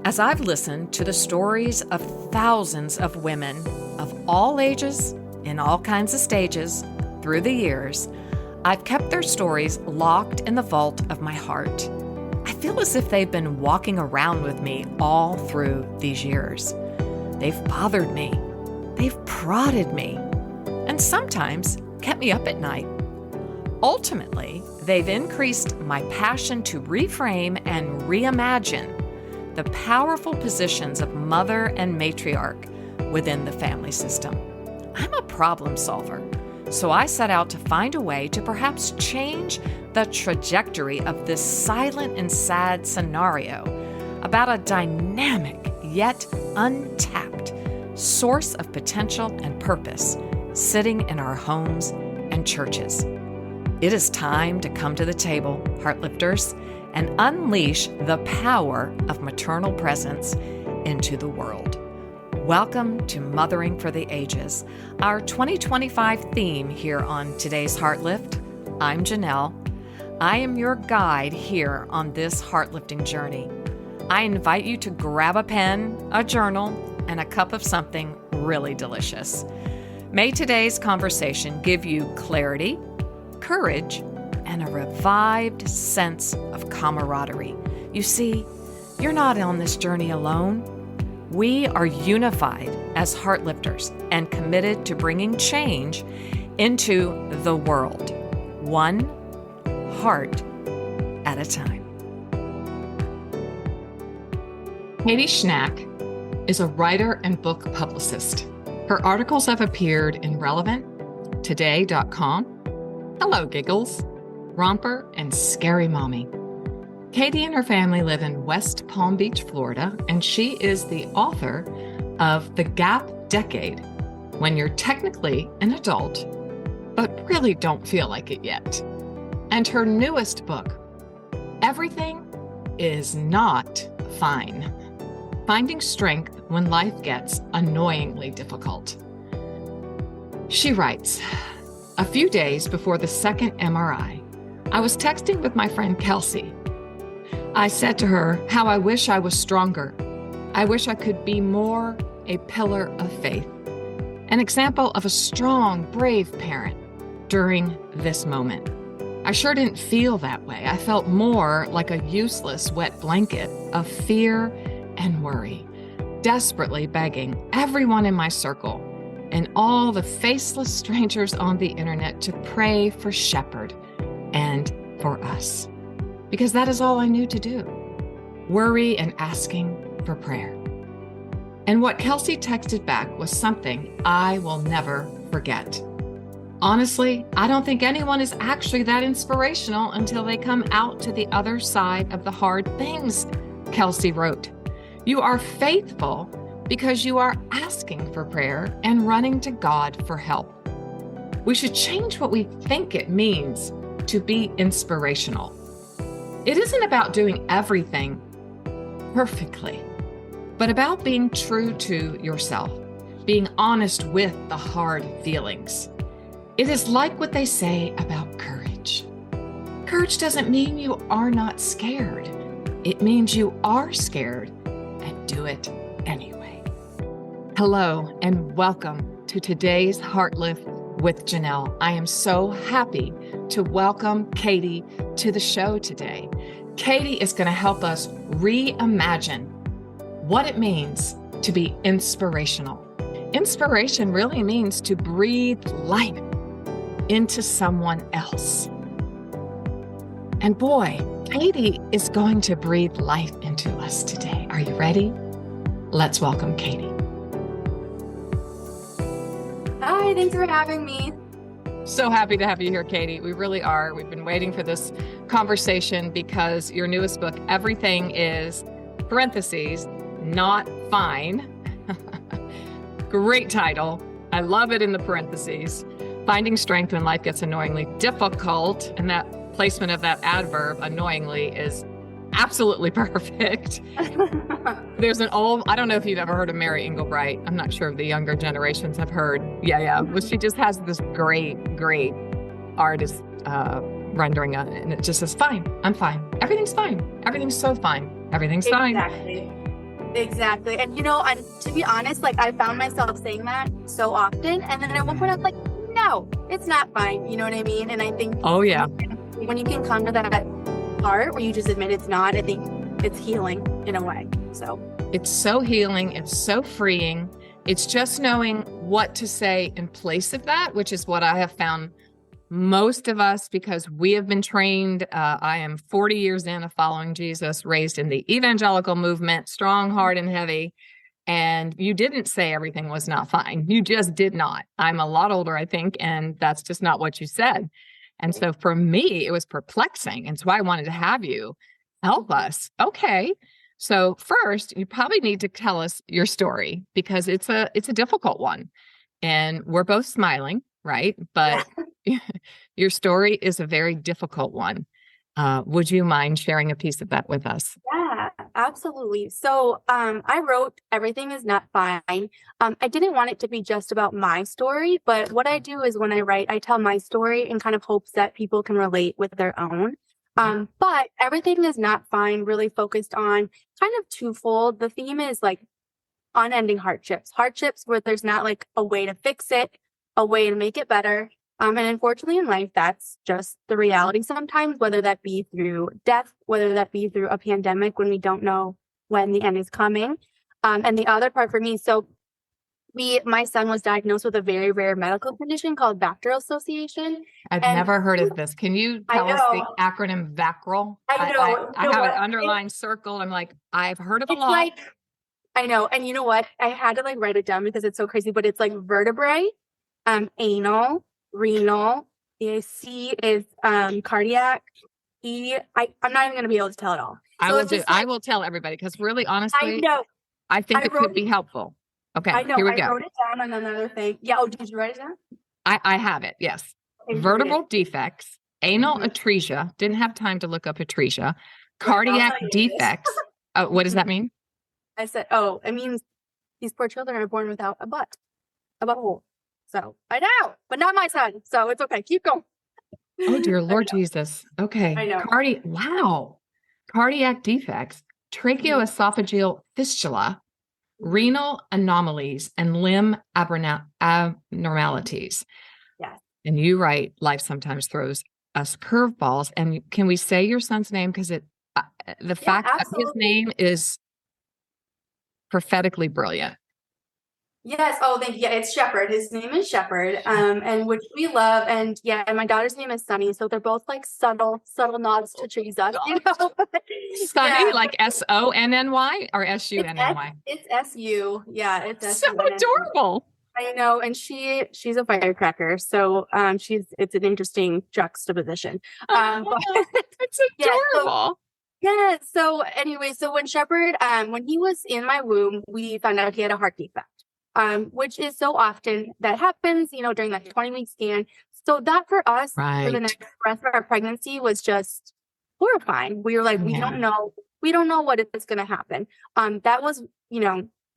As I've listened to the stories of thousands of women of all ages, in all kinds of stages, through the years, I've kept their stories locked in the vault of my heart. I feel as if they've been walking around with me all through these years. They've bothered me. They've prodded me. And sometimes kept me up at night. Ultimately, they've increased my passion to reframe and reimagine the powerful positions of mother and matriarch within the family system. I'm a problem solver, so I set out to find a way to perhaps change the trajectory of this silent and sad scenario about a dynamic yet untapped source of potential and purpose sitting in our homes and churches. It is time to come to the table, Heartlifters, and unleash the power of maternal presence into the world. Welcome to Mothering for the Ages, our 2025 theme here on today's Heartlift. I'm Janelle. I am your guide here on this heartlifting journey. I invite you to grab a pen, a journal, and a cup of something really delicious. May today's conversation give you clarity, courage, and a revived sense of camaraderie. You see, you're not on this journey alone. We are unified as Heartlifters and committed to bringing change into the world, one heart at a time. Katie Schnack is a writer and book publicist. Her articles have appeared in Relevant, Today.com, Hello Giggles, Romper, and Scary Mommy. Katie and her family live in West Palm Beach, Florida, and she is the author of The Gap Decade, When You're Technically an Adult, but really don't feel like it yet. And her newest book, Everything is Not Fine, Finding Strength When Life Gets Annoyingly Difficult. She writes, a few days before the second MRI, I was texting with my friend Kelsey. I said to her how I wish I was stronger. I wish I could be more a pillar of faith, an example of a strong, brave parent during this moment. I sure didn't feel that way. I felt more like a useless wet blanket of fear and worry, desperately begging everyone in my circle and all the faceless strangers on the internet to pray for Shepherd and for us, because that is all I knew to do, worry and asking for prayer. And what Kelsey texted back was something I will never forget. Honestly, I don't think anyone is actually that inspirational until they come out to the other side of the hard things, Kelsey wrote. You are faithful because you are asking for prayer and running to God for help. We should change what we think it means to be inspirational. It isn't about doing everything perfectly, but about being true to yourself, being honest with the hard feelings. It is like what they say about courage. Courage doesn't mean you are not scared. It means you are scared and do it anyway. Hello and welcome to today's Heartlift with Janelle. I am so happy to welcome Katie to the show today. Katie is going to help us reimagine what it means to be inspirational. Inspiration really means to breathe life into someone else. And boy, Katie is going to breathe life into us today. Are you ready? Let's welcome Katie. Hi, thanks for having me. So happy to have you here, Katie. We really are. We've been waiting for this conversation because your newest book, Everything is, parentheses, Not Fine. Great title. I love it in the parentheses. Finding Strength When Life Gets Annoyingly Difficult. And that placement of that adverb, annoyingly, is absolutely perfect. There's an old, I don't know if you've ever heard of Mary Englebright. I'm not sure if the younger generations have heard. Yeah. Well, she just has this great artist rendering of it. And it just says, fine, I'm fine. Everything's fine. Everything's so fine. Everything's fine. Exactly. Exactly. And and to be honest, like I found myself saying that so often. And then at one point I was like, no, it's not fine. You know what I mean? And I think Oh, yeah. when you can come to that part where you just admit it's not, I think it's healing in a way. So It's so healing. It's so freeing. It's just knowing what to say in place of that, which is what I have found most of us, because we have been trained. I am 40 years in of following Jesus, raised in the evangelical movement, strong, hard, and heavy. And you didn't say everything was not fine. You just did not. I'm a lot older, I think, and that's just not what you said. And so for me, it was perplexing. And so I wanted to have you help us. Okay. So first, you probably need to tell us your story, because it's a difficult one. And we're both smiling, right? But your story is a very difficult one. Would you mind sharing a piece of that with us? yeah, absolutely. So I wrote Everything Is Not Fine. I didn't want it to be just about my story, but what I do is when I write, I tell my story in kind of hopes that people can relate with their own. But Everything Is Not Fine really focused on kind of twofold. The theme is like unending hardships where there's not like a way to fix it, a way to make it better. And unfortunately in life, that's just the reality sometimes, whether that be through death, whether that be through a pandemic when we don't know when the end is coming. And the other part for me, so my son was diagnosed with a very rare medical condition called bacterial association. I've And never heard of this. Can you I tell us the know, acronym VACRL? I know, I have it underlined, circled. I'm like, I've heard of a it's lot. like, I know. And you know what? I had to like write it down because it's so crazy, but it's like vertebrae, anal, renal, the C is cardiac, I'm not even gonna be able to tell it all. I So will it's do. just I like, will tell everybody, because really, I honestly, know, I think I it wrote could be helpful. Okay, I know, here we I go. wrote it down on another thing. Yeah, oh, did you write it down? I have it. Yes. Okay, read Vertebral it. defects, anal Mhm. atresia. Didn't have time to look up atresia. Right, I'll Cardiac tell you what it is. defects. What does that mean? I said, oh, it means these poor children are born without a butthole. So I know, but not my son. So it's okay. Keep going. Oh, dear I Lord know. Jesus. Okay. I know. Wow. Cardiac defects, Mhm. tracheoesophageal fistula, Mhm. renal anomalies, and limb abnormalities. Yes. And you write, life sometimes throws us curveballs. And can we say your son's name? Because the Yeah, fact that his absolutely. name is prophetically brilliant. Yes. Oh, thank you. Yeah, it's Shepherd. His name is Shepherd, and which we love. And yeah, and my daughter's name is Sunny. So they're both like subtle nods to Jesus, you know? Sunny, Yeah, like SONNY or it's S, SUNNY? it's SU. Yeah, it's So SUNN. adorable. I know, and she's a firecracker. So it's an interesting juxtaposition. But Oh, it's yeah, so adorable. yeah. So anyway, so when Shepherd, when he was in my womb, we found out he had a heart defect. Which is so often that happens, during that 20-week scan. So that for us, for the Right. next rest of our pregnancy was just horrifying. We were like, Yeah. we don't know what is going to happen. That was,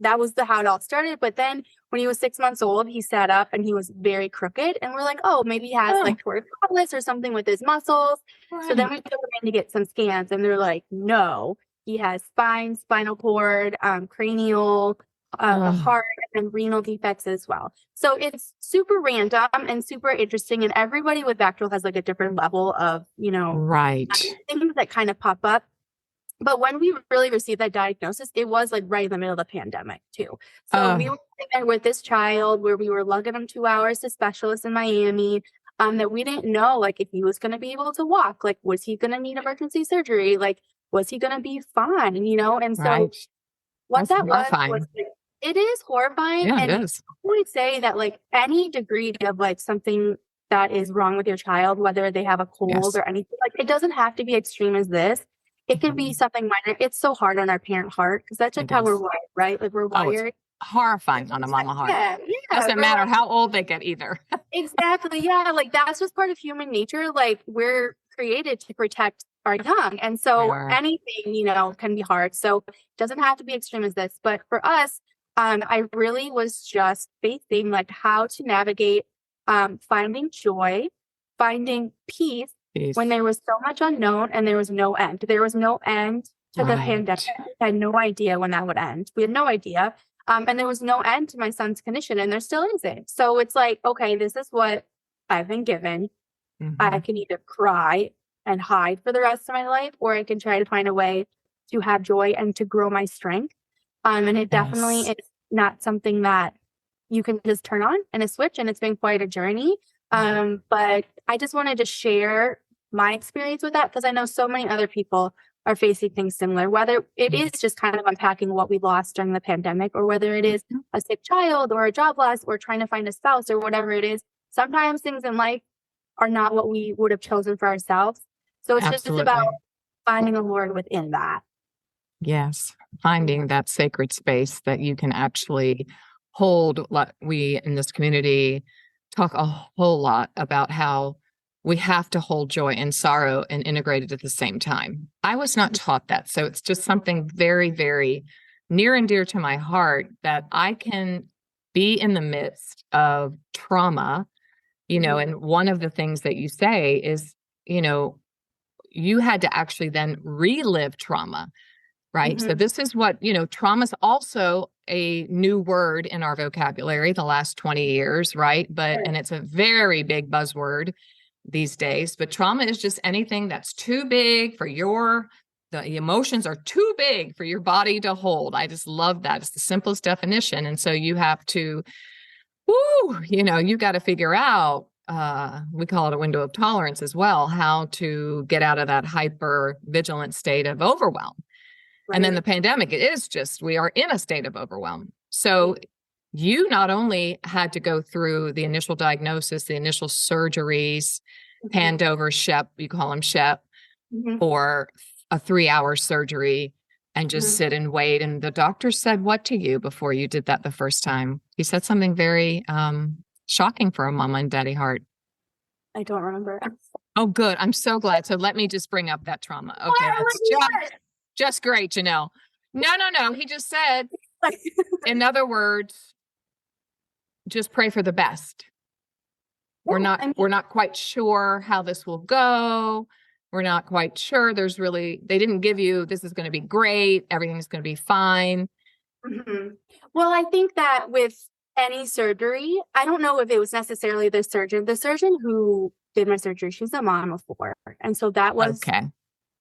that was how it all started. But then when he was 6 months old, he sat up and he was very crooked. And we're like, oh, maybe he has Oh, like torticollis or something with his muscles. So then right. we took him in to get some scans and they're like, no, he has spinal cord, cranial, the Oh, heart and renal defects as well. So it's super random and super interesting. And everybody with Bacterial has like a different level of, right. things that kind of pop up. But when we really received that diagnosis, it was like right in the middle of the pandemic too. So we Oh, were sitting there with this child where we were lugging him 2 hours to specialists in Miami. That we didn't know like if he was going to be able to walk, like was he going to need emergency surgery, like was he going to be fine, And so right. what That's that was horrifying. like, it is horrifying. Yeah, it And I is. would say that like any degree of like something that is wrong with your child, whether they have a cold Yes. or anything, like it doesn't have to be extreme as this. It can be Mhm. something minor. It's so hard on our parent heart because that's just It how we're is. wired, right? Like we're Oh, it's wired. horrifying on a mama heart. Yeah, yeah. Doesn't We're matter like, how old they get either. exactly. Yeah. Like that's just part of human nature. Like we're created to protect our young. And We so are. anything, can be hard. So it doesn't have to be extreme as this. But for us, I really was just facing like how to navigate finding joy, finding peace when Peace. there was so much unknown and there was no end. There was no end to the pandemic. I had no idea when that would end. We had no idea. And there was no end to my son's condition, and there still isn't. So it's like, okay, this is what I've been given. I can either cry and hide for the rest of my life, or I can try to find a way to have joy and to grow my strength. And it definitely is not something that you can just turn on and a switch, and it's been quite a journey. But I just wanted to share my experience with that, because I know so many other people are facing things similar, whether it is just kind of unpacking what we lost during the pandemic, or whether it is a sick child or a job loss or trying to find a spouse or whatever it is. Sometimes things in life are not what we would have chosen for ourselves. So it's just about finding the Lord within that. Yes. Finding that sacred space that you can actually hold. We in this community talk a whole lot about how we have to hold joy and sorrow and integrate it at the same time. I was not taught that. So it's just something very, very near and dear to my heart, that I can be in the midst of trauma, and one of the things that you say is, you had to actually then relive trauma, right? So this is what, trauma is also a new word in our vocabulary the last 20 years, right? And it's a very big buzzword these days, but trauma is just anything that's too big for the emotions are too big for your body to hold. I just love that. It's the simplest definition. And so you have to, you got to figure out, we call it a window of tolerance as well, how to get out of that hyper vigilant state of overwhelm. Right. And then the pandemic, it is just, we are in a state of overwhelm. So you not only had to go through the initial diagnosis, the initial surgeries, hand over Shep, you call him Shep, for a 3-hour surgery, and just sit and wait. And the doctor said what to you before you did that the first time? He said something very shocking for a mama and daddy heart. I don't remember. Oh, good. I'm so glad. So let me just bring up that trauma. Okay, that's just great, Janelle. No. He just said, in other words, just pray for the best. We're not quite sure how this will go. We're not quite sure. They didn't give you, this is going to be great. Everything's going to be fine. Well, I think that with any surgery, I don't know if it was necessarily the surgeon who did my surgery. She's a mom of 4. And so that was,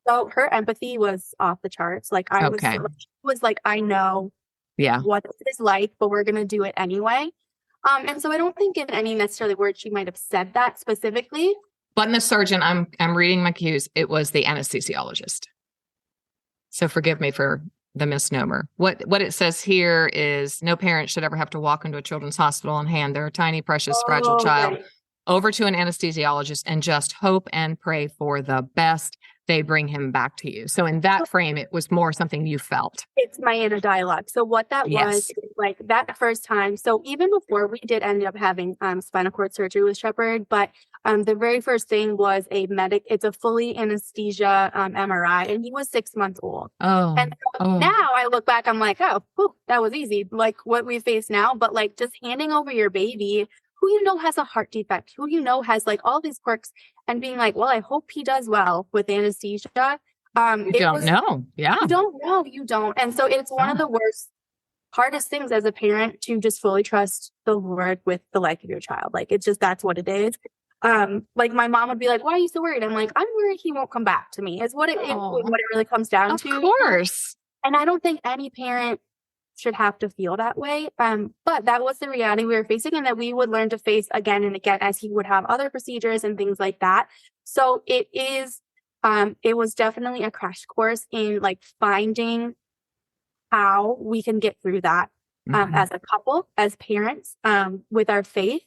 so her empathy was off the charts. Like was like, I know what this is like, but we're going to do it anyway. And so I don't think in any necessarily word she might have said that specifically. But in the surgeon, I'm reading my cues. It was the anesthesiologist. So forgive me for the misnomer. What it says here is no parent should ever have to walk into a children's hospital and hand their tiny, precious, fragile child over to an anesthesiologist and just hope and pray for the best. They bring him back to you. So in that frame, it was more something you felt. It's my inner dialogue. So what that was, like that first time. So even before we did end up having spinal cord surgery with Shepherd, but the very first thing was it's a fully anesthesia MRI, and he was 6 months old. Now I look back, I'm like, that was easy. Like what we face now, but like just handing over your baby who has a heart defect, who has like all these quirks, and being like, well, I hope he does well with anesthesia. You don't know. Yeah. You don't. And so it's one of the hardest things as a parent to just fully trust the Lord with the life of your child. Like, it's just, that's what it is. Like my mom would be like, why are you so worried? I'm like, I'm worried he won't come back to me, is what it really comes down to. Of course. And I don't think any parent should have to feel that way. But that was the reality we were facing, and that we would learn to face again and again as he would have other procedures and things like that. So it was definitely a crash course in like finding how we can get through that as a couple, as parents, with our faith.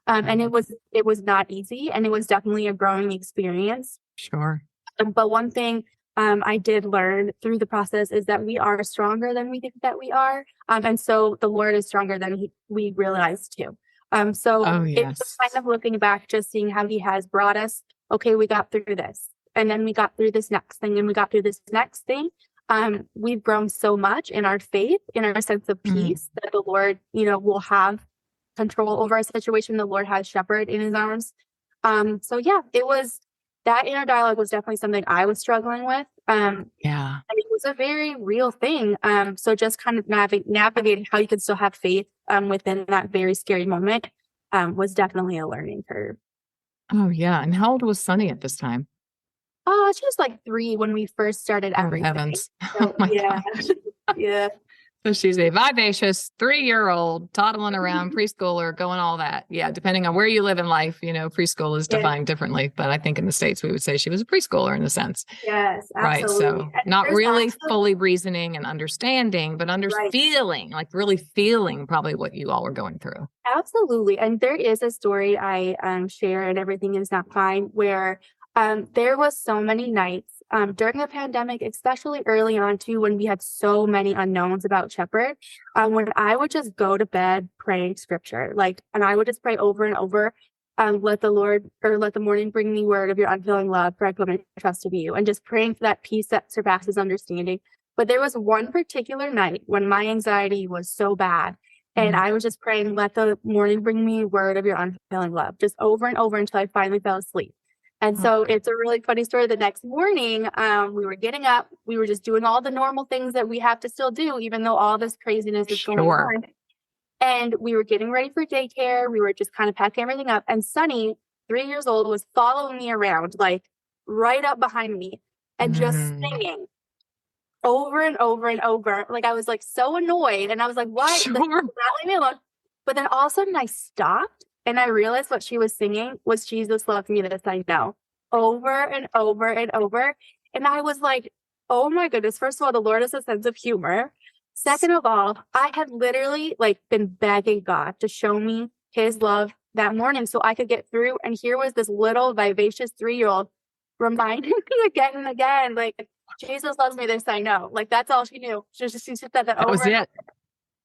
And it was not easy, and it was definitely a growing experience. Sure. But one thing I did learn through the process is that we are stronger than we think that we are. And so the Lord is stronger than we realize too. It's kind of looking back, just seeing how he has brought us. Okay, we got through this, and then we got through this next thing, and we got through this next thing. We've grown so much in our faith, in our sense of peace, that the Lord, will have control over our situation. The Lord has Shepherd in his arms. It was, that inner dialogue was definitely something I was struggling with. Yeah. And it was a very real thing. So just kind of navigating how you could still have faith within that very scary moment was definitely a learning curve. Oh, yeah. And how old was Sunny at this time? Oh, she was like 3 when we first started Oh, everything. heavens. Oh, So my yeah, gosh. yeah. So she's a vivacious 3-year-old toddling around, preschooler, going all that. Yeah, depending on where you live in life, preschool is Yeah. defined differently. But I think in the States, we would say she was a preschooler in a sense. Yes, Right. absolutely. So And not there's really also fully reasoning and understanding, but right. feeling, like really feeling probably what you all were going through. Absolutely. And there is a story I share and everything is not fine where there was so many nights during the pandemic, especially early on too, when we had so many unknowns about Shepherd, when I would just go to bed praying scripture, and I would just pray over and over, let the Lord or let the morning bring me word of your unfailing love, for I put my trust in you, and just praying for that peace that surpasses understanding. But there was one particular night when my anxiety was so bad. And I was just praying, let the morning bring me word of your unfailing love, just over and over until I finally fell asleep. And Oh, so it's a really funny story. The next morning, we were getting up, we were just doing all the normal things that we have to still do, even though all this craziness is going sure. on. And we were getting ready for daycare. We were just kind of packing everything up. And Sunny, 3 years old, was following me around, like right up behind me and just Mm, singing over and over and over. Like I was like so annoyed and I was like, what? Like, sure. not leave me alone. But then all of a sudden I stopped and I realized what she was singing was Jesus loves me, this I know, over and over and over. And I was like, oh my goodness. First of all, the Lord has a sense of humor. Second of all, I had literally like been begging God to show me his love that morning so I could get through. And here was this little vivacious 3-year-old reminding me again and again, like, Jesus loves me, this I know. Like, that's all she knew. She said that That over was and it. over.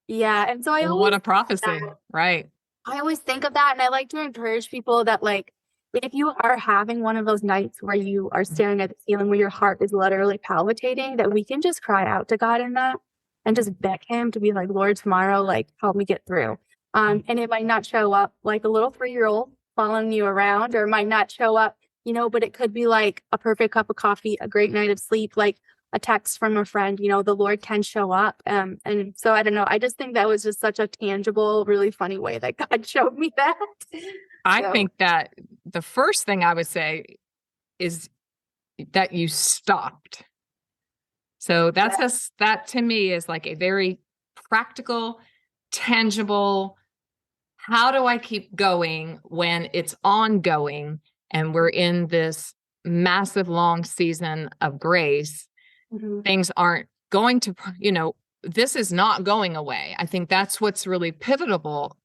Yeah, and so What a prophecy. Right. I always think of that, and I like to encourage people that, like, if you are having one of those nights where you are staring at the ceiling, where your heart is literally palpitating, that we can just cry out to God in that and just beg him to be like, Lord, tomorrow, like, help me get through. And it might not show up like a little 3-year-old following you around, or it might not show up, but it could be like a perfect cup of coffee, a great night of sleep, like a text from a friend. The Lord can show up. And so I don't know. I just think that was just such a tangible, really funny way that God showed me that. I So, think that the first thing I would say is that you stopped. So yeah. that to me is like a very practical, tangible, how do I keep going when it's ongoing and we're in this massive long season of grace? Mhm. Things aren't going to, this is not going away. I think that's what's really pivotal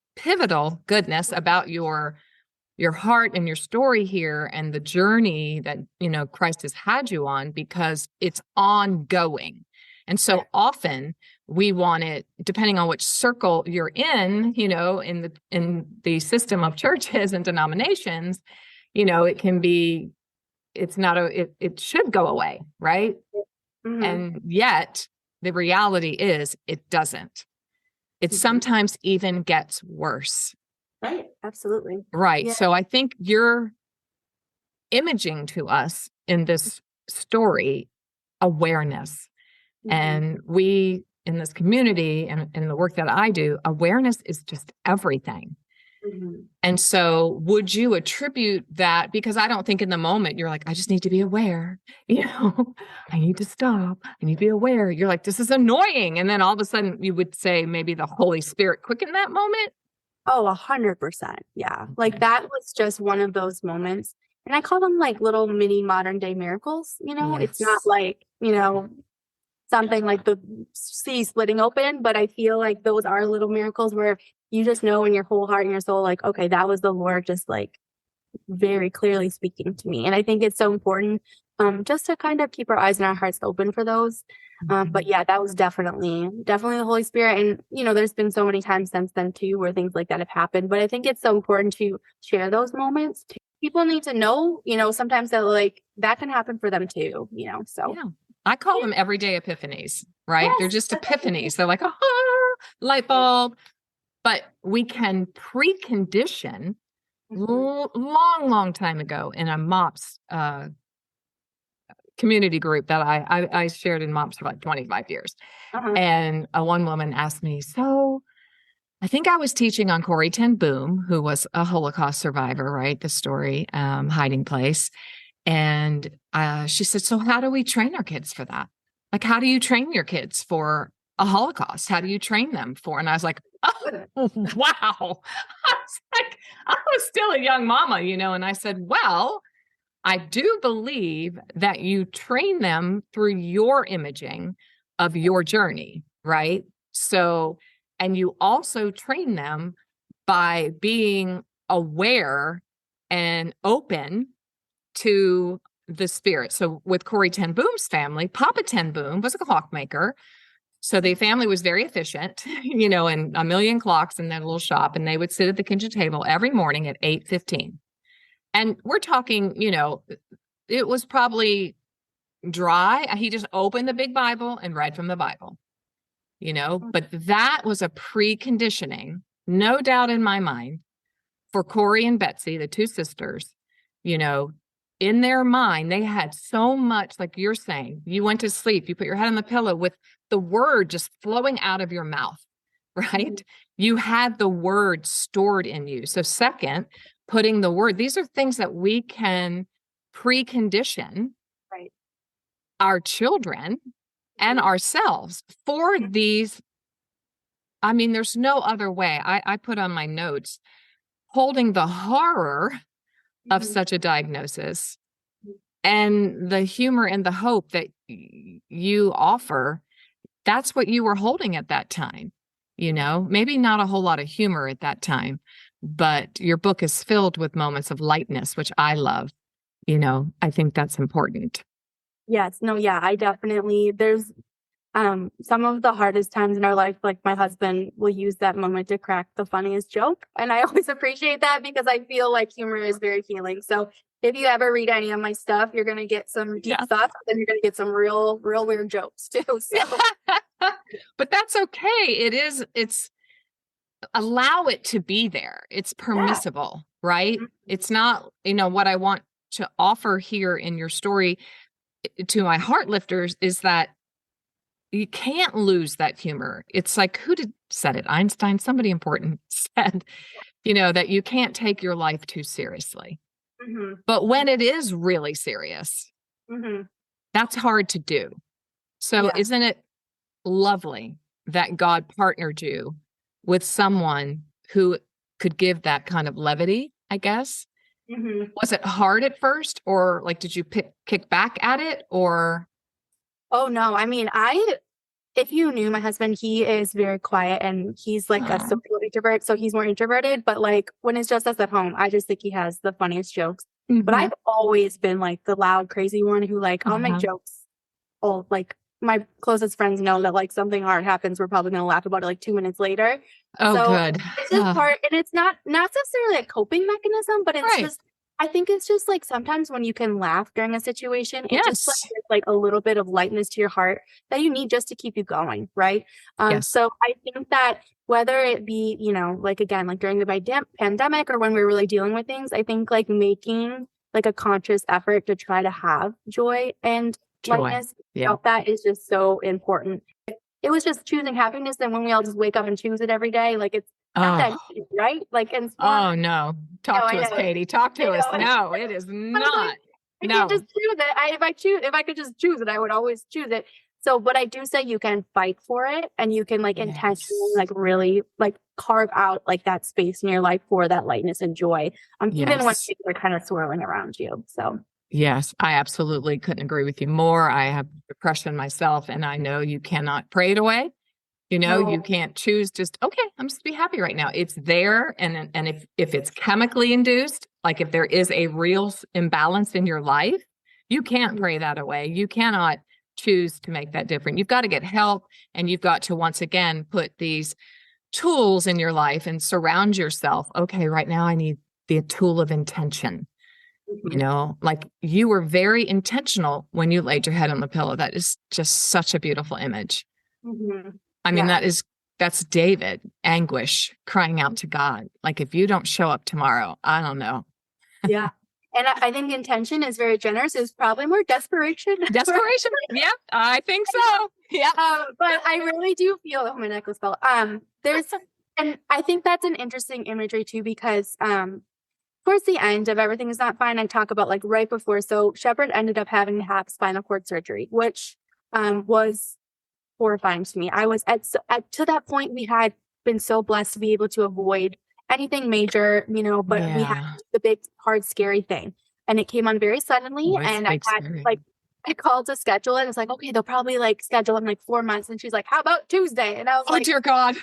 goodness about your heart and your story here and the journey that, Christ has had you on, because it's ongoing. And so often we want it, depending on which circle you're in, in the system of churches and denominations, it can be, it's not it should go away, right? Mhm. And yet the reality is it doesn't. It Mhm. sometimes even gets worse. Right. Absolutely. Right. Yeah. So I think you're imaging to us in this story awareness. Mhm. And we in this community and in the work that I do, awareness is just everything. Mhm. And so would you attribute that? Because I don't think in the moment you're like, I just need to be aware, I need to stop. I need to be aware. You're like, this is annoying. And then all of a sudden you would say maybe the Holy Spirit quickened that moment. Oh, 100%. Yeah. Like Okay. that was just one of those moments. And I call them like little mini modern day miracles. It's not Yes. like, something like the sea splitting open, but I feel like those are little miracles where you just know in your whole heart and your soul, like, okay, that was the Lord just like very clearly speaking to me. And I think it's so important just to kind of keep our eyes and our hearts open for those. But yeah, that was definitely the Holy Spirit. And, there's been so many times since then too, where things like that have happened. But I think it's so important to share those moments. People need to know, sometimes that like that can happen for them too, so. Yeah. I call Yeah. them everyday epiphanies, right? They're Yes. just epiphanies. They're like, light bulb. But we can precondition Mhm. long, long time ago in a MOPS community group that I shared in moms for like 25 years. And one woman asked me, so I think I was teaching on Corrie ten Boom, who was a Holocaust survivor, right? The story, Hiding Place. And she said, so how do we train our kids for that? Like, how do you train your kids for a Holocaust? How do you train them for? And I was like, oh, wow. I was still a young mama, and I said, well, I do believe that you train them through your imaging of your journey, right? So, and you also train them by being aware and open to the spirit. So with Corrie ten Boom's family, Papa ten Boom was a clockmaker. So the family was very efficient, and a million clocks in that little shop. And they would sit at the kitchen table every morning at 8:15. And we're talking, it was probably dry. He just opened the big Bible and read from the Bible, but that was a preconditioning, no doubt in my mind, for Corrie and Betsy, the two sisters, in their mind, they had so much, like you're saying, you went to sleep, you put your head on the pillow with the word just flowing out of your mouth, right? You had the word stored in you. So second, putting the word, these are things that we can precondition our children and ourselves for these. I mean, there's no other way. I put on my notes, holding the horror of such a diagnosis and the humor and the hope that you offer. That's what you were holding at that time, maybe not a whole lot of humor at that time, but your book is filled with moments of lightness, which I love. I think that's important. Yes. No, yeah, I definitely, there's some of the hardest times in our life, like my husband will use that moment to crack the funniest joke. And I always appreciate that because I feel like humor is very healing. So if you ever read any of my stuff, you're going to get some deep thoughts, and you're going to get some real weird jokes too. So. But that's okay. It's allow it to be there. It's permissible, right? It's not, what I want to offer here in your story to my heart lifters is that you can't lose that humor. It's like, who said it? Einstein, somebody important said, that you can't take your life too seriously. But when it is really serious, that's hard to do. So isn't it lovely that God partnered you with someone who could give that kind of levity, I guess? Was it hard at first, or like, did you kick back at it, or? Oh, no. I mean, if you knew my husband, he is very quiet and he's like a social introvert. So he's more introverted, but like when it's just us at home, I just think he has the funniest jokes. But I've always been like the loud, crazy one who I'll make jokes. Oh, like my closest friends know that like something hard happens, we're probably going to laugh about it like 2 minutes later. Oh, so good. It's just part, and it's not necessarily a coping mechanism, but it's just, I think it's just like sometimes when you can laugh during a situation, it just like a little bit of lightness to your heart that you need just to keep you going, right? So I think that whether it be, like again, like during the pandemic or when we're really dealing with things, I think like making like a conscious effort to try to have joy and lightness, that is just so important. It was just choosing happiness, and when we all just wake up and choose it every day, like it's not that easy, right? Like, and no, talk to us, Katie. Talk to us. No, it is not. I can't just choose it. If I could just choose it, I would always choose it. So, but I do say you can fight for it, and you can like intentionally, like really, like carve out like that space in your life for that lightness and joy. Even when things are kind of swirling around you. So. Yes, I absolutely couldn't agree with you more. I have depression myself, and I know you cannot pray it away. You can't choose just, okay, I'm just be happy right now. It's there. And if it's chemically induced, like if there is a real imbalance in your life, you can't pray that away. You cannot choose to make that different. You've got to get help, and you've got to once again put these tools in your life and surround yourself. Okay, right now I need the tool of intention. Like you were very intentional when you laid your head on the pillow. That is just such a beautiful image. I mean, that's David, anguish, crying out to God. Like, if you don't show up tomorrow, I don't know. And I think intention is very generous. It's probably more desperation. Desperation. Yep. I think so. Yeah. But I really do feel, oh, my necklace fell. And I think that's an interesting imagery too, because, towards the end of Everything Is Not Fine, I talk about like right before. So Shepard ended up having to have spinal cord surgery, which, was horrifying to me. I was to that point, we had been so blessed to be able to avoid anything major, but we had the big, hard, scary thing. And it came on very suddenly. And I had I called to schedule it. And it's like, okay, they'll probably like schedule in like 4 months. And she's like, how about Tuesday? And I was like, oh, dear God.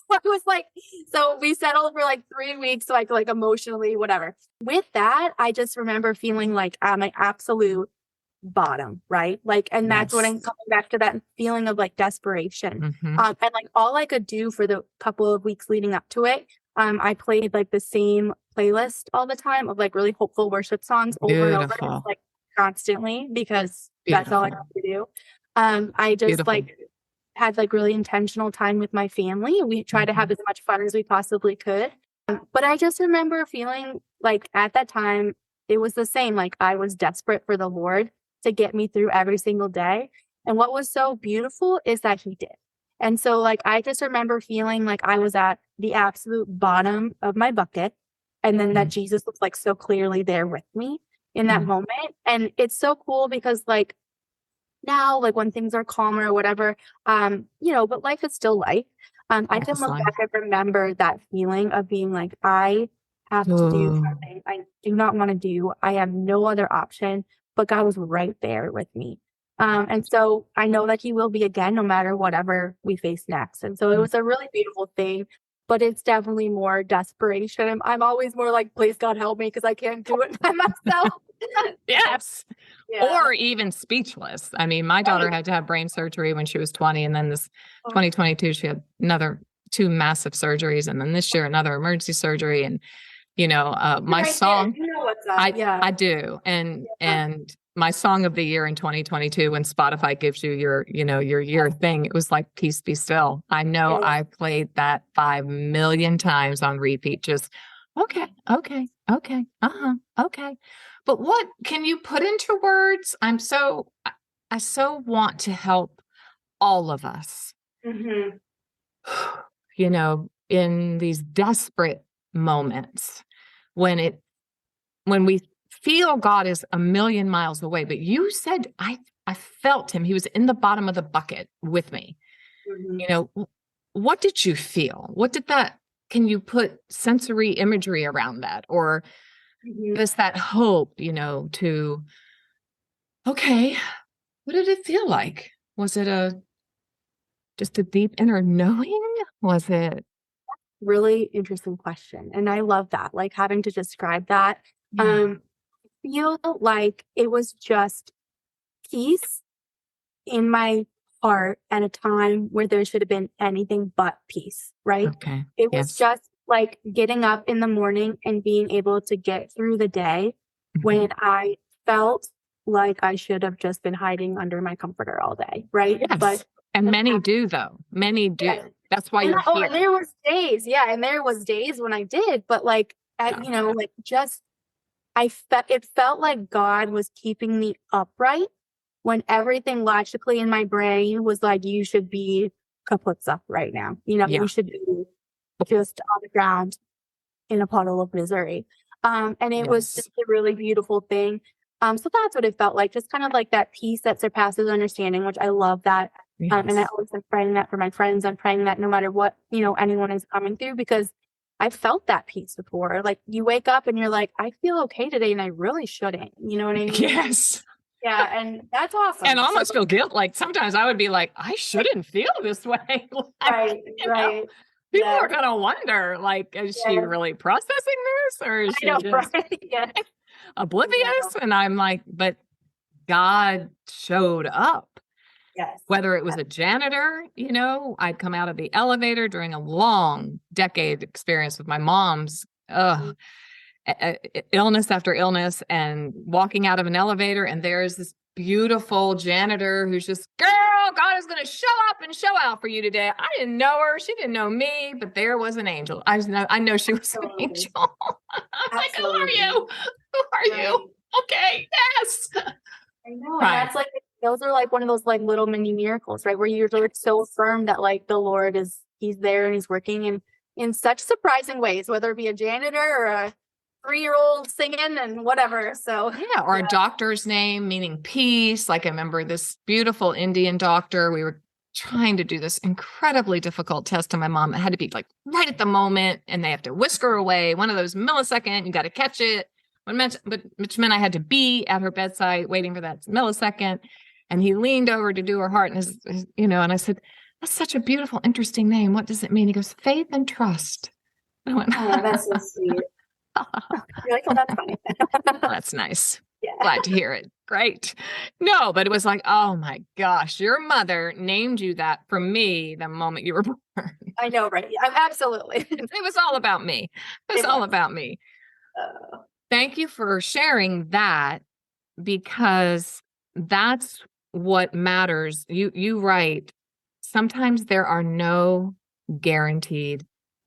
I was like, so we settled for like 3 weeks. So I could like emotionally, whatever. With that, I just remember feeling like I'm my absolute bottom, right? Like, and that's when I'm coming back to that feeling of like desperation. And like all I could do for the couple of weeks leading up to it, I played like the same playlist all the time of like really hopeful worship songs over and over, just, like constantly, because that's all I have to do. I just like had like really intentional time with my family. We tried to have as much fun as we possibly could. But I just remember feeling like at that time, it was the same. Like I was desperate for the Lord to get me through every single day. And what was so beautiful is that he did. And so like, I just remember feeling like I was at the absolute bottom of my bucket. And then that Jesus was like so clearly there with me in that moment. And it's so cool because like now, like when things are calmer or whatever, but life is still life. I can look back and remember that feeling of being like, I have to do something I do not want to do. I have no other option, but God was right there with me. And so I know that he will be again, no matter whatever we face next. And so it was a really beautiful thing, but it's definitely more desperation. I'm always more like, please God help me, because I can't do it by myself. Yes. Yeah. Or even speechless. I mean, my daughter had to have brain surgery when she was 20. And then this 2022, she had another 2 massive surgeries. And then this year, another emergency surgery. And, my song, what's up. I do. And my song of the year in 2022, when Spotify gives you your year thing, it was like, Peace Be Still. I know I played that 5 million times on repeat. Just, okay. But what can you put into words? I so want to help all of us, in these desperate moments when we feel God is a million miles away. But you said, I felt him. He was in the bottom of the bucket with me. What did you feel? What did that, can you put sensory imagery around that? Or is that hope, to, okay, what did it feel like? Was it just a deep inner knowing? Was it? Really interesting question. And I love that, like having to describe that. Feel like it was just peace in my heart at a time where there should have been anything but peace, right? Okay. It was just like getting up in the morning and being able to get through the day when I felt like I should have just been hiding under my comforter all day, right? Yes. But many do, though. Many do. Yes. That's why you're here. And there was days, and there was days when I did, but like, just it felt like God was keeping me upright when everything logically in my brain was like, you should be kaput up right now. You should be just on the ground in a puddle of misery. And it was just a really beautiful thing. So that's what it felt like, just kind of like that peace that surpasses understanding, which I love that. And I always am praying that for my friends. I'm praying that no matter what, anyone is coming through, because I felt that peace before. Like you wake up and you're like, I feel okay today and I really shouldn't. You know what I mean? Yes. Yeah. And that's awesome. And I almost feel guilt. Like sometimes I would be like, I shouldn't feel this way. Right. People are going to wonder, like, is she really processing this, or is she just oblivious? And I'm like, but God showed up. Yes. Whether it was a janitor, I'd come out of the elevator during a long decade experience with my mom's illness after illness, and walking out of an elevator, and there's this beautiful janitor who's just, girl, God is going to show up and show out for you today. I didn't know her. She didn't know me, but there was an angel. I know she was an angel. I'm like, who are you? Who are you? Okay. Yes. I know. And that's like, those are like one of those like little mini miracles, right? Where you're like so affirmed that like the Lord he's there and he's working in such surprising ways, whether it be a janitor or a 3-year-old singing and whatever. So yeah, or a doctor's name meaning peace. Like I remember this beautiful Indian doctor. We were trying to do this incredibly difficult test on my mom. It had to be like right at the moment, and they have to whisk her away. One of those millisecond, you got to catch it. Which meant I had to be at her bedside waiting for that millisecond. And he leaned over to do her heart, and and I said, "That's such a beautiful, interesting name. What does it mean?" He goes, "Faith and trust." I went, "Oh, that's so sweet." You're like, "Oh, that's funny." That's nice. Yeah. Glad to hear it. Great. No, but it was like, oh my gosh, your mother named you that for me the moment you were born. I know, right? Yeah, absolutely. It was all about me. It was all about me. Thank you for sharing that, because that's what matters. You write, sometimes there are no guaranteed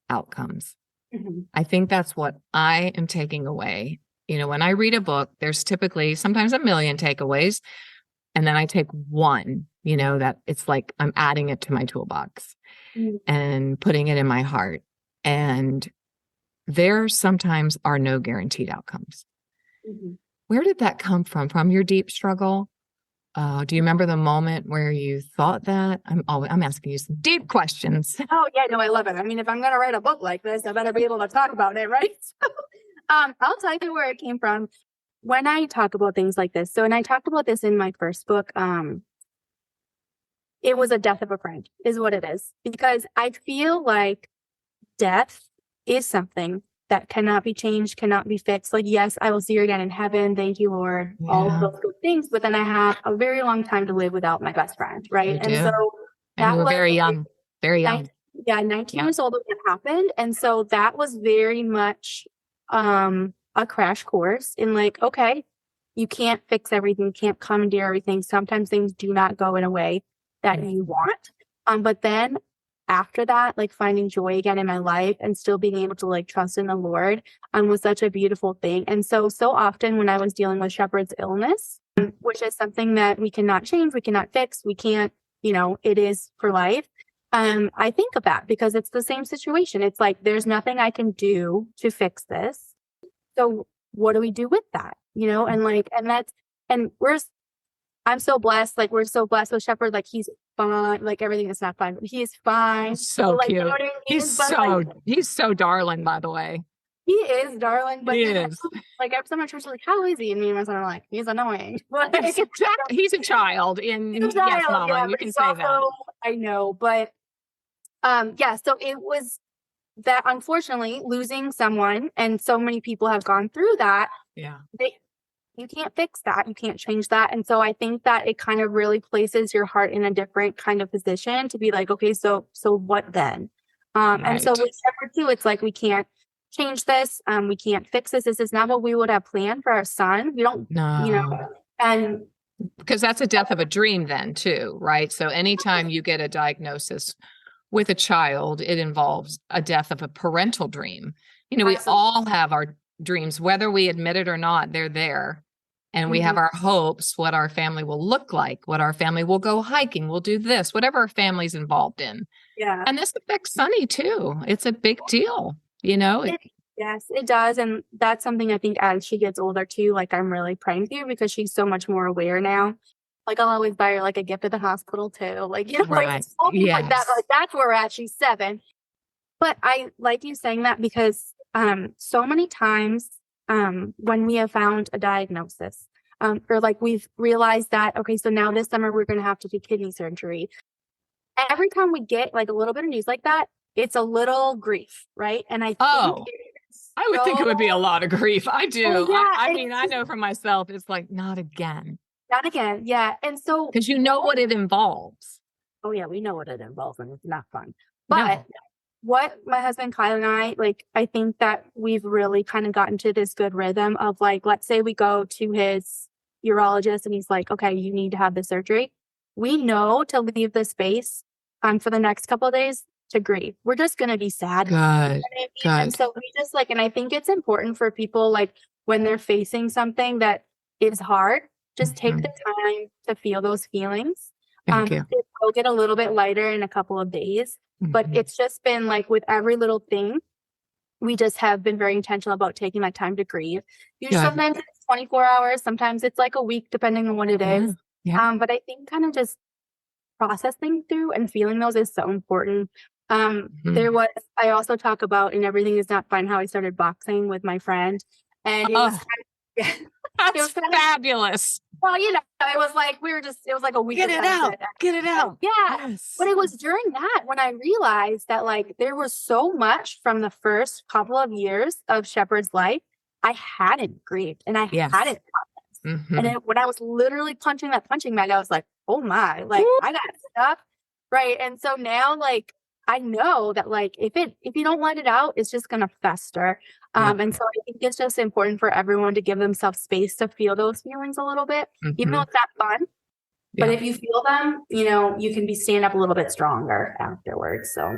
outcomes. Mm-hmm. I think that's what I am taking away. When I read a book, there's typically sometimes a million takeaways, and then I take one, that it's like I'm adding it to my toolbox and putting it in my heart. And there sometimes are no guaranteed outcomes. Mm-hmm. Where did that come from? From your deep struggle? Do you remember the moment where you thought that? I'm asking you some deep questions. Oh yeah, no, I love it. I mean, if I'm going to write a book like this, I better be able to talk about it, right? I'll tell you where it came from when I talk about things like this. So, and I talked about this in my first book. It was a death of a friend is what it is, because I feel like death is something that cannot be changed, cannot be fixed. Like, yes, I will see you again in heaven. Thank you, Lord. Yeah. All of those good things. But then I have a very long time to live without my best friend, right? And so that you were very young, very young. 19 years old when it happened. And so that was very much a crash course in like, okay, you can't fix everything, you can't commandeer everything. Sometimes things do not go in a way that you want. But then after that, like finding joy again in my life and still being able to like trust in the Lord was such a beautiful thing. And so often when I was dealing with Shepherd's illness, which is something that we cannot change, we cannot fix, we can't, it is for life. I think of that because it's the same situation. It's like, there's nothing I can do to fix this. So what do we do with that? I'm so blessed. Like, we're so blessed with Shepherd. Like, he's fine. Like, everything is not fine, but he's fine. So cute. You know what I mean? He's so darling, by the way. He is darling, but he is. Like, every time I was like, how is he? And me and my son are like, he's annoying. He's a child. Yes, Mama, yeah, you can say also, that. I know, but so it was that, unfortunately, losing someone, and so many people have gone through that. Yeah. You can't fix that. You can't change that. And so I think that it kind of really places your heart in a different kind of position to be like, okay, so what then? Right. And so with Shepherd too, it's like, we can't change this. We can't fix this. This is not what we would have planned for our son. We don't, and because that's a death of a dream then too, right? So anytime you get a diagnosis with a child, it involves a death of a parental dream. We all have our dreams, whether we admit it or not, they're there. And we have our hopes, what our family will look like, what our family will go hiking, we'll do this, whatever our family's involved in. Yeah. And this affects Sunny too. It's a big deal, Yes, it does. And that's something I think as she gets older too, like I'm really praying through, because she's so much more aware now. Like, I'll always buy her like a gift at the hospital too. Like, right. like like that. Like, that's where we're at. She's 7. But I like you saying that because so many times when we have found a diagnosis or like we've realized that, okay, so now this summer we're going to have to do kidney surgery. Every time we get like a little bit of news like that, it's a little grief, right? And I would think it would be a lot of grief. I do. Well, yeah, I know for myself, it's like, not again. Not again. Yeah. And so, because what it involves. Oh yeah, we know what it involves, and it's not fun. But what my husband Kyle and I think that we've really kind of gotten to this good rhythm of like, let's say we go to his, urologist and he's like, okay, you need to have the surgery, we know to leave the space for the next couple of days to grieve. We're just going to be sad. Good. You know what I mean? Good. And so we just like, and I think it's important for people like when they're facing something that is hard, just take the time to feel those feelings. Thank you. It will get a little bit lighter in a couple of days, but it's just been like with every little thing, we just have been very intentional about taking that time to grieve. Sometimes it's 24 hours, sometimes it's like a week, depending on what it is. Yeah. But I think kind of just processing through and feeling those is so important. I also talk about in Everything Is Not Fine how I started boxing with my friend, and it was that's fabulous. Well, it was like it was like a week. Get it out. Yeah. Yes. But it was during that when I realized that like there was so much from the first couple of years of Shepard's life I hadn't grieved and I hadn't processed. And when I was literally punching that punching bag, I was like, oh my, like I got stuff. Right. And so now like I know that like if you don't let it out, it's just gonna fester. And so I think it's just important for everyone to give themselves space to feel those feelings a little bit, even though it's not fun. But if you feel them, you can stand up a little bit stronger afterwards. So,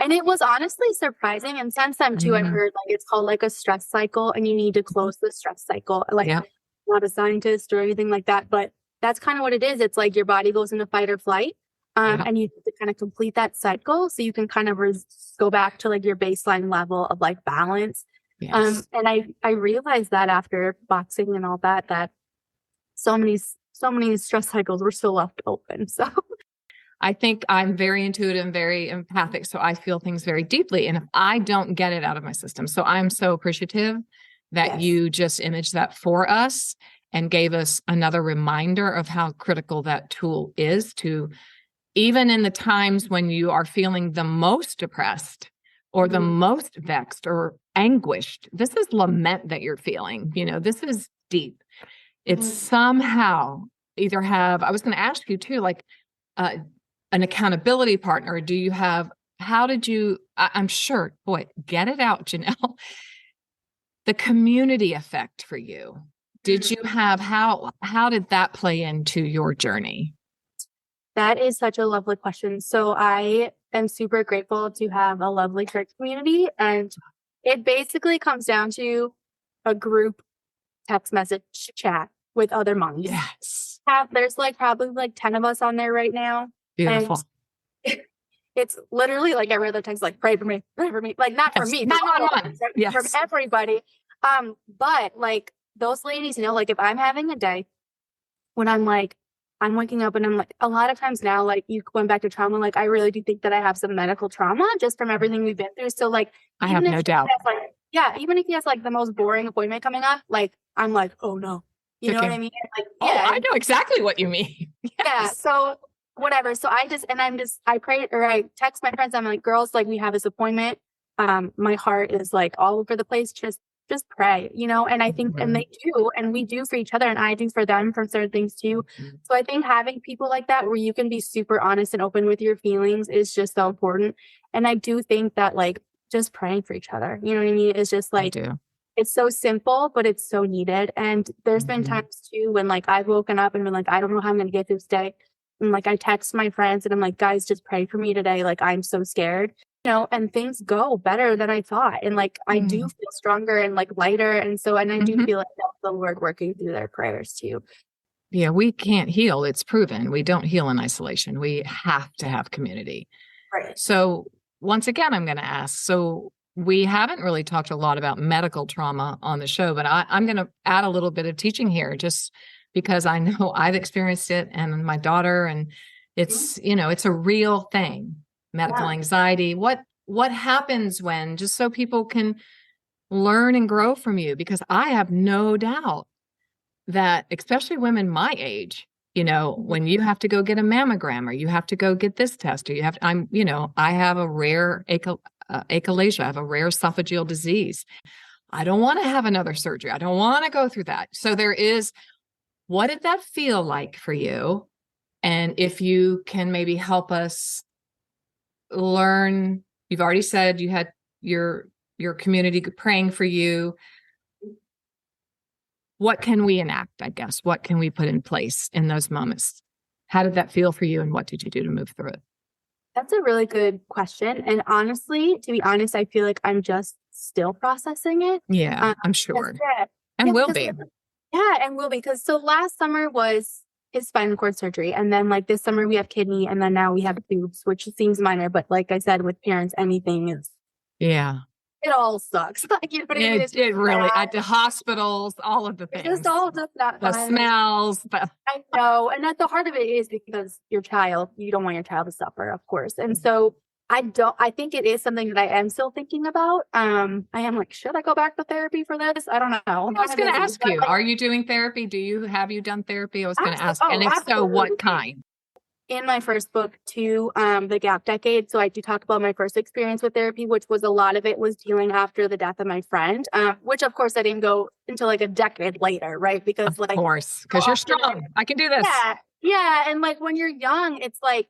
and it was honestly surprising. And since then too, I've heard like it's called like a stress cycle, and you need to close the stress cycle. Like, I'm not a scientist or anything like that, but that's kind of what it is. It's like your body goes into fight or flight. And you have to kind of complete that cycle so you can kind of go back to like your baseline level of like balance. And I realized that after boxing and all that so many stress cycles were still left open. So I think I'm very intuitive and very empathic. So I feel things very deeply. And if I don't get it out of my system, so I'm so appreciative that you just imaged that for us and gave us another reminder of how critical that tool is to, even in the times when you are feeling the most depressed or the most vexed or anguished. This is lament that you're feeling. This is deep. It's somehow either I was going to ask you too, like an accountability partner. Do you have, I'm sure, boy, get it out, Janelle. The community effect for you. Did you have, how did that play into your journey? That is such a lovely question. So I am super grateful to have a lovely church community. And it basically comes down to a group text message chat with other moms. Yes. There's like probably like 10 of us on there right now. Beautiful. And it's literally like every other text, like pray for me. Like not for me, from everybody. But like those ladies, like if I'm having a day when I'm waking up and I'm like, a lot of times now, like you went back to trauma, like I really do think that I have some medical trauma just from everything we've been through. So like, I have no doubt. Even if he has like the most boring appointment coming up, like I'm like, oh no, you know what I mean? Like, I know exactly what you mean. Yeah. So whatever. So I pray or I text my friends. I'm like, girls, like we have this appointment. My heart is like all over the place. Just pray, and I think, and they do, and we do for each other, and I do for them for certain things too. So I think having people like that where you can be super honest and open with your feelings is just so important. And I do think that like just praying for each other, you know what I mean? It's just like, it's so simple, but it's so needed. And there's been times too when like I've woken up and been like, I don't know how I'm going to get through this day. And like I text my friends and I'm like, guys, just pray for me today. Like I'm so scared. And things go better than I thought. And like, I do feel stronger and like lighter. And so, and I do feel like that's the Lord working through their prayers too. Yeah, we can't heal. It's proven. We don't heal in isolation. We have to have community. Right. So once again, I'm going to ask, so we haven't really talked a lot about medical trauma on the show, but I'm going to add a little bit of teaching here just because I know I've experienced it and my daughter, and it's, it's a real thing. Medical anxiety. What happens when, just so people can learn and grow from you, because I have no doubt that especially women my age, when you have to go get a mammogram or you have to go get this test or I have a rare achalasia, I have a rare esophageal disease. I don't want to have another surgery. I don't want to go through that. So what did that feel like for you? And if you can maybe help us learn, you've already said you had your community praying for you. what can we enact, I guess? What can we put in place in those moments? How did that feel for you, and what did you do to move through it? That's a really good question. And honestly, to be honest, I feel like I'm just still processing it. Yeah, I'm sure. Yeah, And will because, be. yeah, and will be. Because so last summer was his spinal cord surgery. And then like this summer we have kidney, and then now we have tubes, which seems minor. But like I said, with parents, anything is, Yeah. it all sucks. Like, you know what I mean? It really, at the hospitals, all of the It's things. just all just not The fun. smells. I know. And at the heart of it is because your child, you don't want your child to suffer, of course. And so I think it is something that I am still thinking about. I am like, should I go back to therapy for this? I don't know. I was going to ask you, are you doing therapy? Have you done therapy? I was going to ask. And if so, what kind? In my first book too, The Gap Decade. So I do talk about my first experience with therapy, which was a lot of it was dealing after the death of my friend, which of course I didn't go until like a decade later, right? Because of course, because you're strong. I can do this. Yeah. And like when you're young, it's like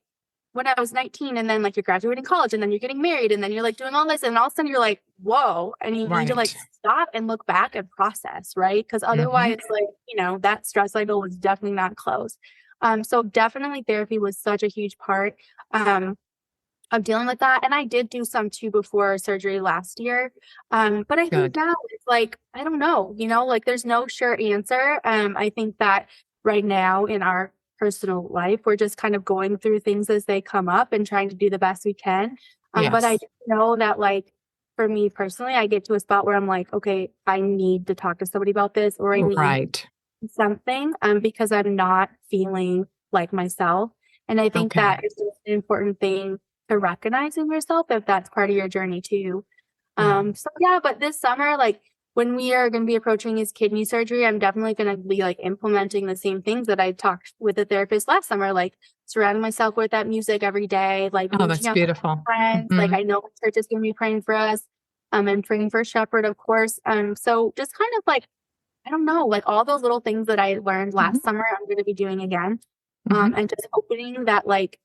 when I was 19 and then like you're graduating college and then you're getting married and then you're like doing all this and all of a sudden you're like, whoa, and you need to like stop and look back and process, right? Because otherwise like, that stress cycle was definitely not closed. So definitely therapy was such a huge part of dealing with that. And I did do some too before surgery last year. But I think now it's like, I don't know, like there's no sure answer. I think that right now in our personal life, we're just kind of going through things as they come up and trying to do the best we can. But I know that like, for me personally, I get to a spot where I'm like, okay, I need to talk to somebody about this, or I need something because I'm not feeling like myself. And I think that is an important thing to recognize in yourself if that's part of your journey too. But this summer, like when we are going to be approaching his kidney surgery, I'm definitely going to be like implementing the same things that I talked with the therapist last summer, like surrounding myself with that music every day, like that's beautiful. Friends. Like I know church is going to be praying for us, and praying for Shepherd, of course. So just kind of like, I don't know, like all those little things that I learned last summer, I'm going to be doing again. And just hoping that like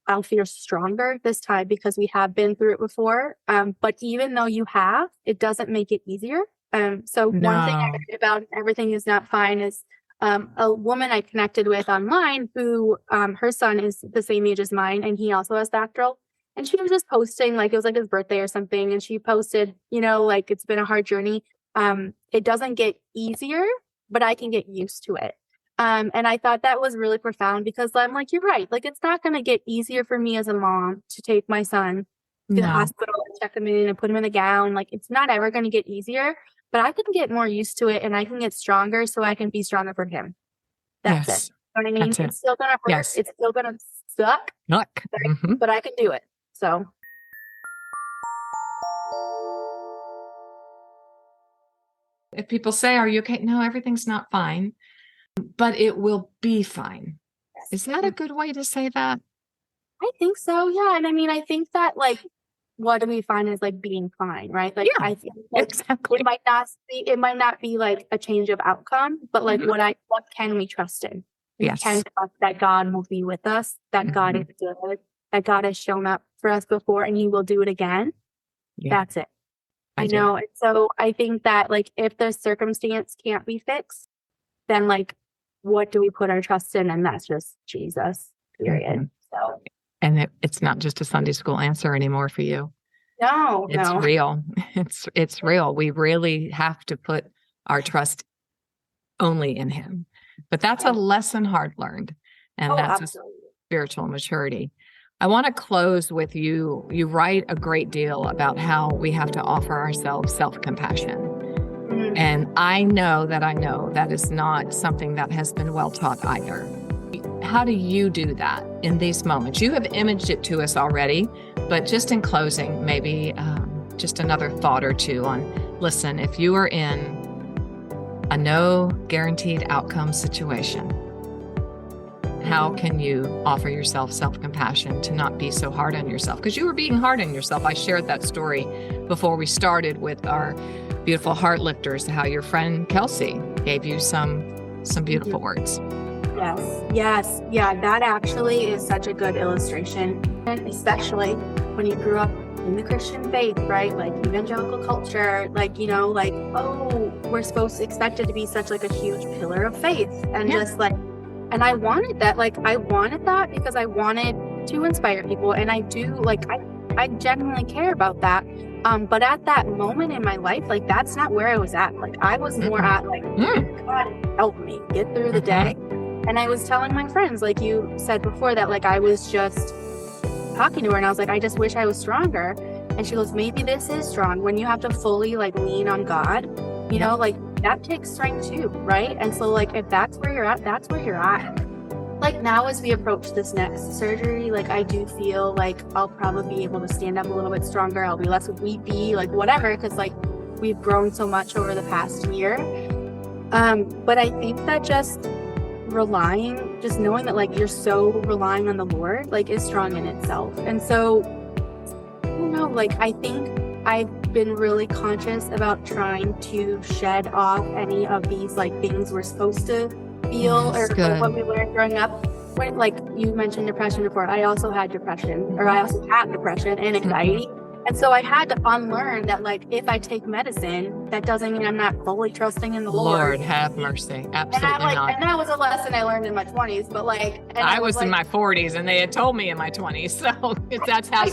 I'll feel stronger this time because we have been through it before. But even though you have, it doesn't make it easier. One thing I read about Everything Is Not Fine is a woman I connected with online who her son is the same age as mine, and he also has Bacterl. And she was just posting, like it was like his birthday or something, and she posted, like it's been a hard journey. It doesn't get easier, but I can get used to it. And I thought that was really profound because I'm like, you're right. Like, it's not going to get easier for me as a mom to take my son to the hospital and check him in and put him in the gown. Like, it's not ever going to get easier, but I can get more used to it and I can get stronger so I can be stronger for him. That's it. You know what I mean? It's still going to hurt. Yes. It's still going to suck, but I can do it. So. If people say, are you okay? No, everything's not fine, but it will be fine. Yes. Is that a good way to say that? I think so. Yeah. And I mean, I think that like, what do we find is like being fine, right? Like, I think like, it might not be like a change of outcome, but like what can we trust in? We can trust that God will be with us, that God is good, that God has shown up for us before and he will do it again. Yeah. That's it. I know. And so I think that like if the circumstance can't be fixed, then like what do we put our trust in? And that's just Jesus, period. So, and it's not just a Sunday school answer anymore for you. No, it's real. It's real. We really have to put our trust only in him. But that's a lesson hard learned. And that's absolutely a spiritual maturity. I want to close with you. You write a great deal about how we have to offer ourselves self-compassion. And I know that is not something that has been well taught either. How do you do that in these moments? You have imaged it to us already, but just in closing, maybe just another thought or two on, listen, if you are in a no guaranteed outcome situation, how can you offer yourself self-compassion to not be so hard on yourself? Because you were being hard on yourself. I shared that story before we started with our beautiful heart lifters, how your friend Kelsey gave you some beautiful words. Yes. Yeah, that actually is such a good illustration. And especially when you grew up in the Christian faith, right? Like evangelical culture, like, you know, like, oh, we're supposed to expect it to be such like a huge pillar of faith. And just like, and I wanted that, like, I wanted that because I wanted to inspire people. And I do, like, I genuinely care about that. But at that moment in my life, like, that's not where I was at. Like, I was more at like, God, help me get through the day. And I was telling my friends, like you said before, that like I was just talking to her and I was like, I just wish I was stronger. And she goes, maybe this is strong when you have to fully like lean on God, you know, like that takes strength too, right? And so like if that's where you're at, that's where you're at. Like now as we approach this next surgery, like I do feel like I'll probably be able to stand up a little bit stronger. I'll be less weepy, like whatever, because like we've grown so much over the past year. But I think that just knowing that like you're so relying on the Lord, like is strong in itself. And so, you know, like I think I've been really conscious about trying to shed off any of these like things we're supposed to feel or what we learned growing up. When, like you mentioned depression before, I also had depression and anxiety. And so I had to unlearn that, like, if I take medicine, that doesn't mean I'm not fully trusting in the Lord. Lord have mercy. Absolutely not. And that was a lesson I learned in my 20s, but like... I was in my 40s and they had told me in my 20s. So that's how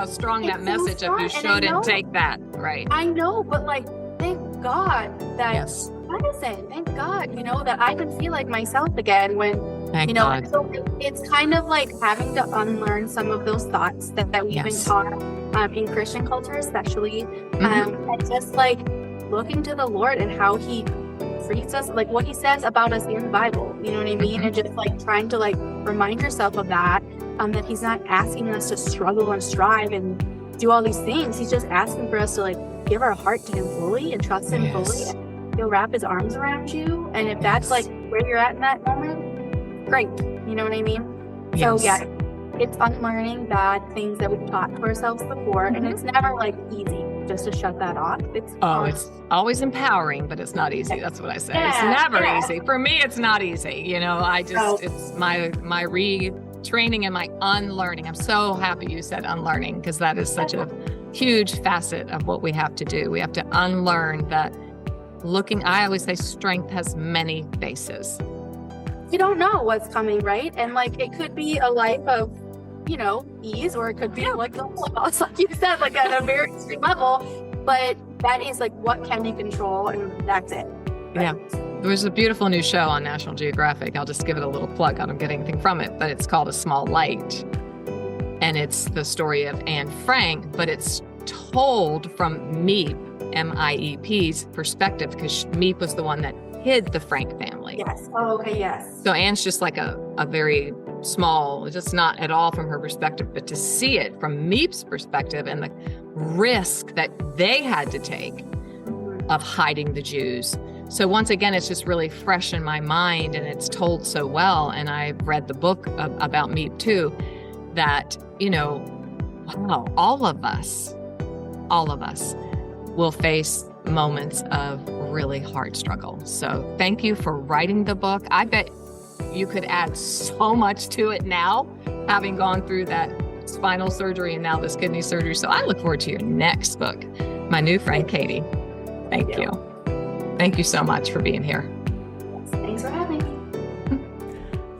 strong that message of you shouldn't take that, right? I know, but like, thank God that medicine, thank God, you know, that I can feel like myself again when... Thank you know, God. So it's kind of like having to unlearn some of those thoughts that we've been taught in Christian culture, especially, and just like looking to the Lord and how He treats us, like what He says about us in the Bible. You know what I mean? And just like trying to like remind yourself of that, that He's not asking us to struggle and strive and do all these things. He's just asking for us to like give our heart to Him fully and trust Him fully. And He'll wrap His arms around you. And if that's like where you're at in that moment, great, you know what I mean? So yeah, it's unlearning bad things that we've taught to ourselves before, and it's never like easy just to shut that off. It's always empowering, but it's not easy. That's what I say. It's never easy. For me, it's not easy. You know, it's my retraining and my unlearning. I'm so happy you said unlearning, because that is such a huge facet of what we have to do. We have to unlearn that I always say strength has many faces. You don't know what's coming, right? And like it could be a life of, you know, ease, or it could be like the loss, like you said, like at a very extreme level. But that is like what can you control, and that's it. Right? Yeah. There's a beautiful new show on National Geographic. I'll just give it a little plug. I don't get anything from it, but it's called A Small Light. And it's the story of Anne Frank, but it's told from Miep, M-I-E-P's perspective, because Miep was the one that hid the Frank family. Yes. Oh, okay, yes. So Anne's just like a very small, just not at all from her perspective, but to see it from Miep's perspective and the risk that they had to take of hiding the Jews. So once again, it's just really fresh in my mind, and it's told so well. And I've read the book about Miep too, that, you know, wow, all of us will face moments of really hard struggle. So thank you for writing the book. I bet you could add so much to it now, having gone through that spinal surgery and now this kidney surgery. So I look forward to your next book, my new friend, Katie. Thank you. Thank you so much for being here. Thanks for having me.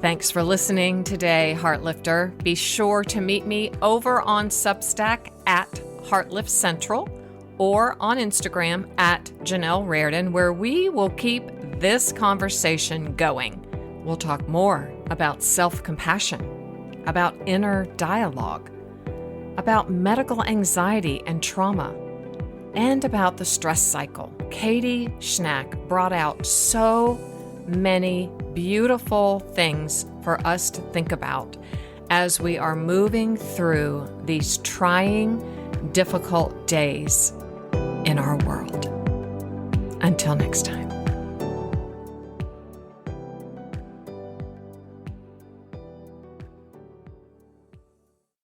Thanks for listening today, Heartlifter. Be sure to meet me over on Substack at Heartlift Central, or on Instagram at Janelle Reardon, where we will keep this conversation going. We'll talk more about self-compassion, about inner dialogue, about medical anxiety and trauma, and about the stress cycle. Katie Schnack brought out so many beautiful things for us to think about as we are moving through these trying, difficult days in our world. Until next time.